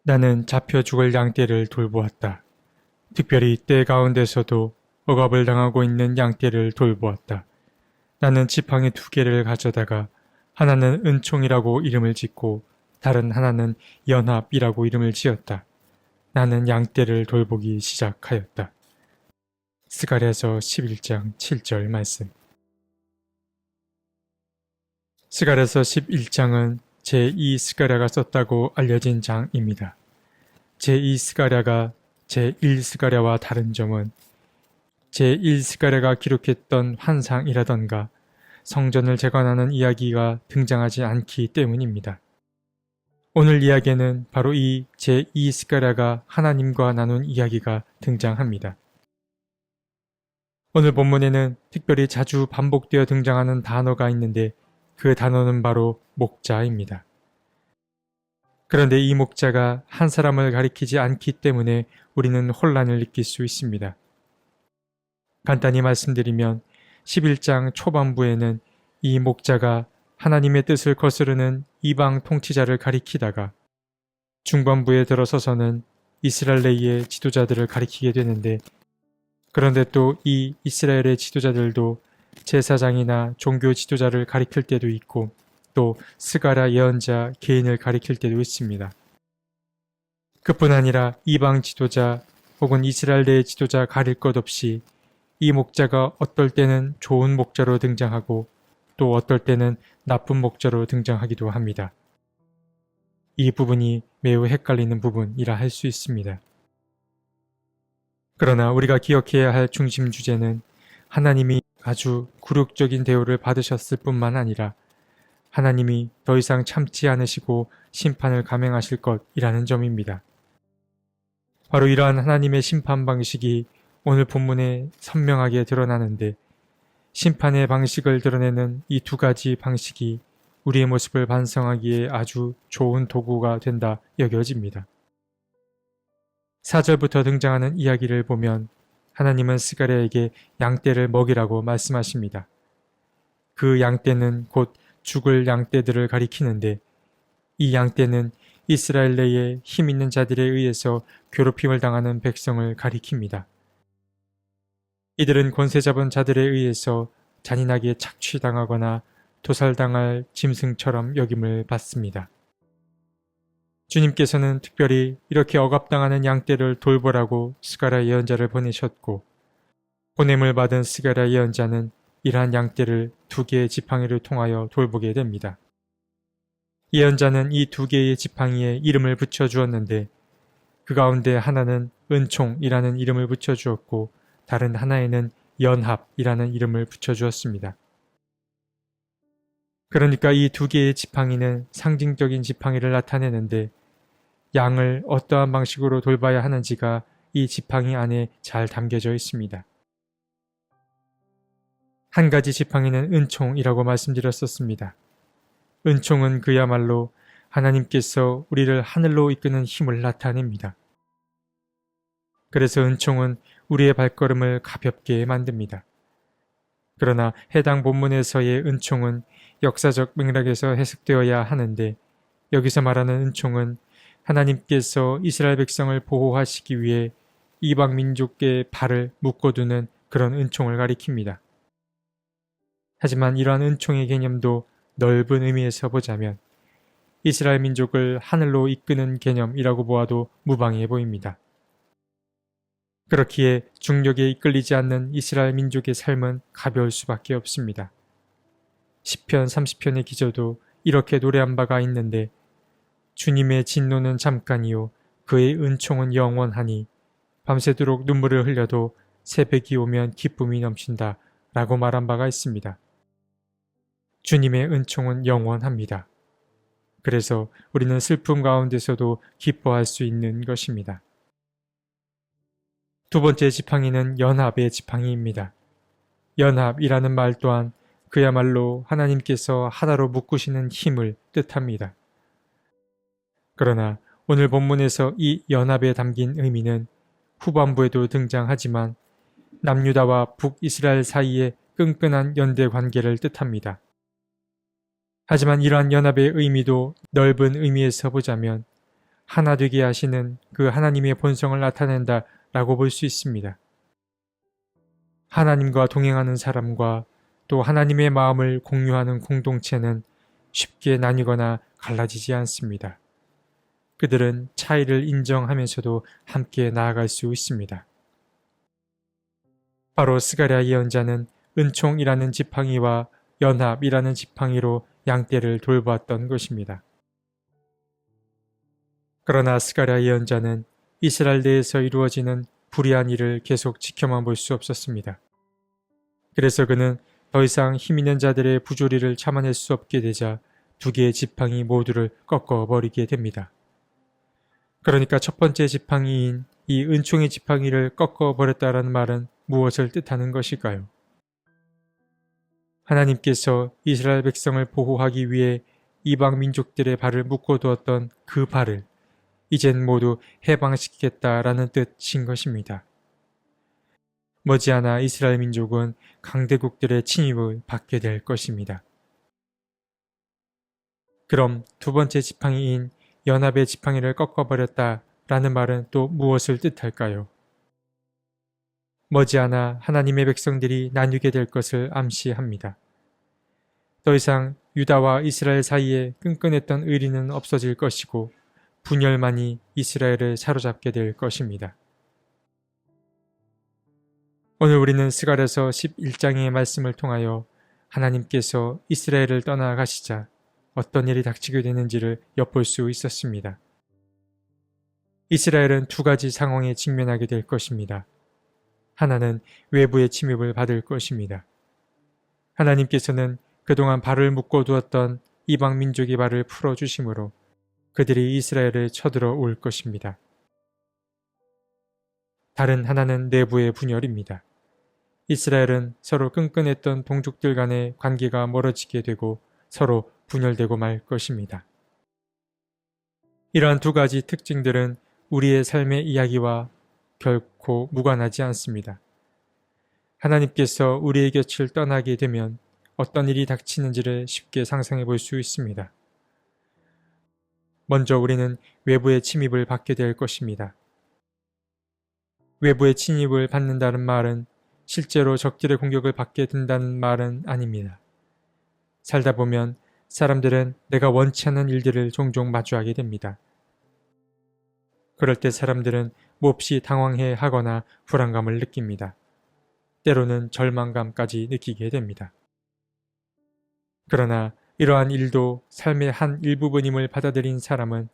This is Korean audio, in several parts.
나는 잡혀 죽을 양떼를 돌보았다. 특별히 떼 가운데서도 억압을 당하고 있는 양떼를 돌보았다. 나는 지팡이 2개를 가져다가 하나는 은총이라고 이름을 짓고 다른 하나는 연합이라고 이름을 지었다. 나는 양떼를 돌보기 시작하였다. 스가랴서 11장 7절 말씀. 스가랴서 11장은 제2 스가랴가 썼다고 알려진 장입니다. 제2 스가랴가 제1 스가랴와 다른 점은 제1 스가랴가 기록했던 환상이라던가 성전을 재건하는 이야기가 등장하지 않기 때문입니다. 오늘 이야기에는 바로 이 제2 스가랴가 하나님과 나눈 이야기가 등장합니다. 오늘 본문에는 특별히 자주 반복되어 등장하는 단어가 있는데 그 단어는 바로 목자입니다. 그런데 이 목자가 한 사람을 가리키지 않기 때문에 우리는 혼란을 느낄 수 있습니다. 간단히 말씀드리면 11장 초반부에는 이 목자가 하나님의 뜻을 거스르는 이방 통치자를 가리키다가 중반부에 들어서서는 이스라엘의 지도자들을 가리키게 되는데, 그런데 또 이 이스라엘의 지도자들도 제사장이나 종교 지도자를 가리킬 때도 있고 또 스가랴 예언자 개인을 가리킬 때도 있습니다. 그뿐 아니라 이방 지도자 혹은 이스라엘 내 지도자 가릴 것 없이 이 목자가 어떨 때는 좋은 목자로 등장하고 또 어떨 때는 나쁜 목자로 등장하기도 합니다. 이 부분이 매우 헷갈리는 부분이라 할 수 있습니다. 그러나 우리가 기억해야 할 중심 주제는 하나님이 아주 굴욕적인 대우를 받으셨을 뿐만 아니라 하나님이 더 이상 참지 않으시고 심판을 감행하실 것이라는 점입니다. 바로 이러한 하나님의 심판 방식이 오늘 본문에 선명하게 드러나는데, 심판의 방식을 드러내는 이 2가지 방식이 우리의 모습을 반성하기에 아주 좋은 도구가 된다 여겨집니다. 4절부터 등장하는 이야기를 보면 하나님은 스가랴에게 양떼를 먹이라고 말씀하십니다. 그 양떼는 곧 죽을 양떼들을 가리키는데, 이 양떼는 이스라엘 내에 힘 있는 자들에 의해서 괴롭힘을 당하는 백성을 가리킵니다. 이들은 권세 잡은 자들에 의해서 잔인하게 착취당하거나 도살당할 짐승처럼 여김을 받습니다. 주님께서는 특별히 이렇게 억압당하는 양떼를 돌보라고 스가랴 예언자를 보내셨고, 보냄을 받은 스가랴 예언자는 이러한 양떼를 2개의 지팡이를 통하여 돌보게 됩니다. 예언자는 이 2개의 지팡이에 이름을 붙여주었는데 그 가운데 하나는 은총이라는 이름을 붙여주었고 다른 하나에는 연합이라는 이름을 붙여주었습니다. 그러니까 이 2개의 지팡이는 상징적인 지팡이를 나타내는데, 양을 어떠한 방식으로 돌봐야 하는지가 이 지팡이 안에 잘 담겨져 있습니다. 한 가지 지팡이는 은총이라고 말씀드렸었습니다. 은총은 그야말로 하나님께서 우리를 하늘로 이끄는 힘을 나타냅니다. 그래서 은총은 우리의 발걸음을 가볍게 만듭니다. 그러나 해당 본문에서의 은총은 역사적 맥락에서 해석되어야 하는데, 여기서 말하는 은총은 하나님께서 이스라엘 백성을 보호하시기 위해 이방 민족의 발을 묶어두는 그런 은총을 가리킵니다. 하지만 이러한 은총의 개념도 넓은 의미에서 보자면 이스라엘 민족을 하늘로 이끄는 개념이라고 보아도 무방해 보입니다. 그렇기에 중력에 이끌리지 않는 이스라엘 민족의 삶은 가벼울 수밖에 없습니다. 시편 30편의 기저도 이렇게 노래한 바가 있는데, 주님의 진노는 잠깐이요 그의 은총은 영원하니 밤새도록 눈물을 흘려도 새벽이 오면 기쁨이 넘친다 라고 말한 바가 있습니다. 주님의 은총은 영원합니다. 그래서 우리는 슬픔 가운데서도 기뻐할 수 있는 것입니다. 2번째 지팡이는 연합의 지팡이입니다. 연합이라는 말 또한 그야말로 하나님께서 하나로 묶으시는 힘을 뜻합니다. 그러나 오늘 본문에서 이 연합에 담긴 의미는 후반부에도 등장하지만 남유다와 북이스라엘 사이의 끈끈한 연대 관계를 뜻합니다. 하지만 이러한 연합의 의미도 넓은 의미에서 보자면 하나 되게 하시는 그 하나님의 본성을 나타낸다 라고 볼 수 있습니다. 하나님과 동행하는 사람과 또 하나님의 마음을 공유하는 공동체는 쉽게 나뉘거나 갈라지지 않습니다. 그들은 차이를 인정하면서도 함께 나아갈 수 있습니다. 바로 스가랴 예언자는 은총이라는 지팡이와 연합이라는 지팡이로 양떼를 돌보았던 것입니다. 그러나 스가랴 예언자는 이스라엘 내에서 이루어지는 불의한 일을 계속 지켜만 볼 수 없었습니다. 그래서 그는 더 이상 힘 있는 자들의 부조리를 참아낼 수 없게 되자 두 개의 지팡이 모두를 꺾어버리게 됩니다. 그러니까 첫 번째 지팡이인 이 은총의 지팡이를 꺾어버렸다라는 말은 무엇을 뜻하는 것일까요? 하나님께서 이스라엘 백성을 보호하기 위해 이방 민족들의 발을 묶어두었던 그 발을 이젠 모두 해방시키겠다라는 뜻인 것입니다. 머지않아 이스라엘 민족은 강대국들의 침입을 받게 될 것입니다. 그럼 두 번째 지팡이인 연합의 지팡이를 꺾어버렸다라는 말은 또 무엇을 뜻할까요? 머지않아 하나님의 백성들이 나뉘게 될 것을 암시합니다. 더 이상 유다와 이스라엘 사이에 끈끈했던 의리는 없어질 것이고 분열만이 이스라엘을 사로잡게 될 것입니다. 오늘 우리는 스가랴서 11장의 말씀을 통하여 하나님께서 이스라엘을 떠나가시자 어떤 일이 닥치게 되는지를 엿볼 수 있었습니다. 이스라엘은 두 가지 상황에 직면하게 될 것입니다. 하나는 외부의 침입을 받을 것입니다. 하나님께서는 그동안 발을 묶어두었던 이방 민족의 발을 풀어주심으로 그들이 이스라엘을 쳐들어 올 것입니다. 다른 하나는 내부의 분열입니다. 이스라엘은 서로 끈끈했던 동족들 간의 관계가 멀어지게 되고 서로 분열되고 말 것입니다. 이러한 두 가지 특징들은 우리의 삶의 이야기와 결코 무관하지 않습니다. 하나님께서 우리의 곁을 떠나게 되면 어떤 일이 닥치는지를 쉽게 상상해 볼 수 있습니다. 먼저 우리는 외부의 침입을 받게 될 것입니다. 외부의 침입을 받는다는 말은 실제로 적들의 공격을 받게 된다는 말은 아닙니다. 살다 보면 사람들은 내가 원치 않는 일들을 종종 마주하게 됩니다. 그럴 때 사람들은 몹시 당황해 하거나 불안감을 느낍니다. 때로는 절망감까지 느끼게 됩니다. 그러나 이러한 일도 삶의 한 일부분임을 받아들인 사람은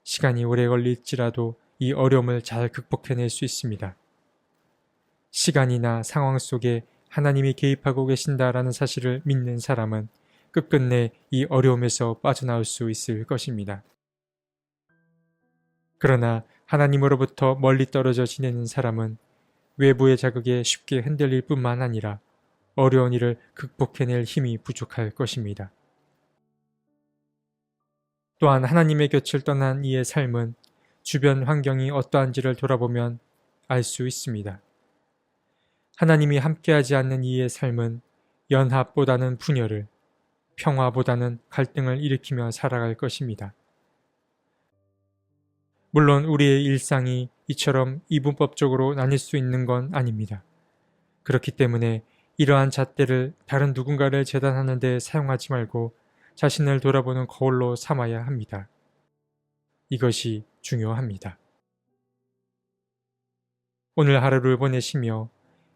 시간이 오래 걸릴지라도 이 어려움을 잘 극복해낼 수 있습니다. 시간이나 상황 속에 하나님이 개입하고 계신다라는 사실을 믿는 사람은 끝끝내 이 어려움에서 빠져나올 수 있을 것입니다. 그러나 하나님으로부터 멀리 떨어져 지내는 사람은 외부의 자극에 쉽게 흔들릴 뿐만 아니라 어려운 일을 극복해낼 힘이 부족할 것입니다. 또한 하나님의 곁을 떠난 이의 삶은 주변 환경이 어떠한지를 돌아보면 알 수 있습니다. 하나님이 함께하지 않는 이의 삶은 연합보다는 분열을, 평화보다는 갈등을 일으키며 살아갈 것입니다. 물론 우리의 일상이 이처럼 이분법적으로 나뉠 수 있는 건 아닙니다. 그렇기 때문에 이러한 잣대를 다른 누군가를 재단하는 데 사용하지 말고 자신을 돌아보는 거울로 삼아야 합니다. 이것이 중요합니다. 오늘 하루를 보내시며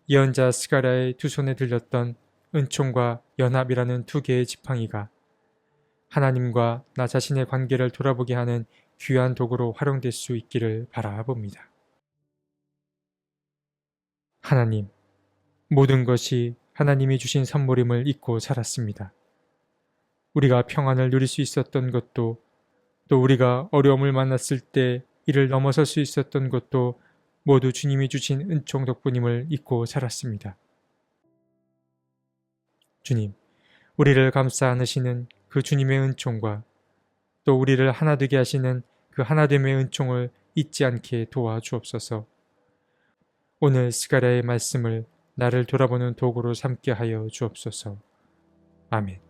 예언자 스가랴의 두 손에 들렸던 은총과 연합이라는 두 개의 지팡이가 하나님과 나 자신의 관계를 돌아보게 하는 귀한 도구로 활용될 수 있기를 바라봅니다. 하나님, 모든 것이 하나님이 주신 선물임을 잊고 살았습니다. 우리가 평안을 누릴 수 있었던 것도, 또 우리가 어려움을 만났을 때 이를 넘어설 수 있었던 것도 모두 주님이 주신 은총 덕분임을 잊고 살았습니다. 주님, 우리를 감싸 안으시는 그 주님의 은총과 또 우리를 하나 되게 하시는 그 하나됨의 은총을 잊지 않게 도와주옵소서. 오늘 스가랴의 말씀을 나를 돌아보는 도구로 삼게 하여 주옵소서. 아멘.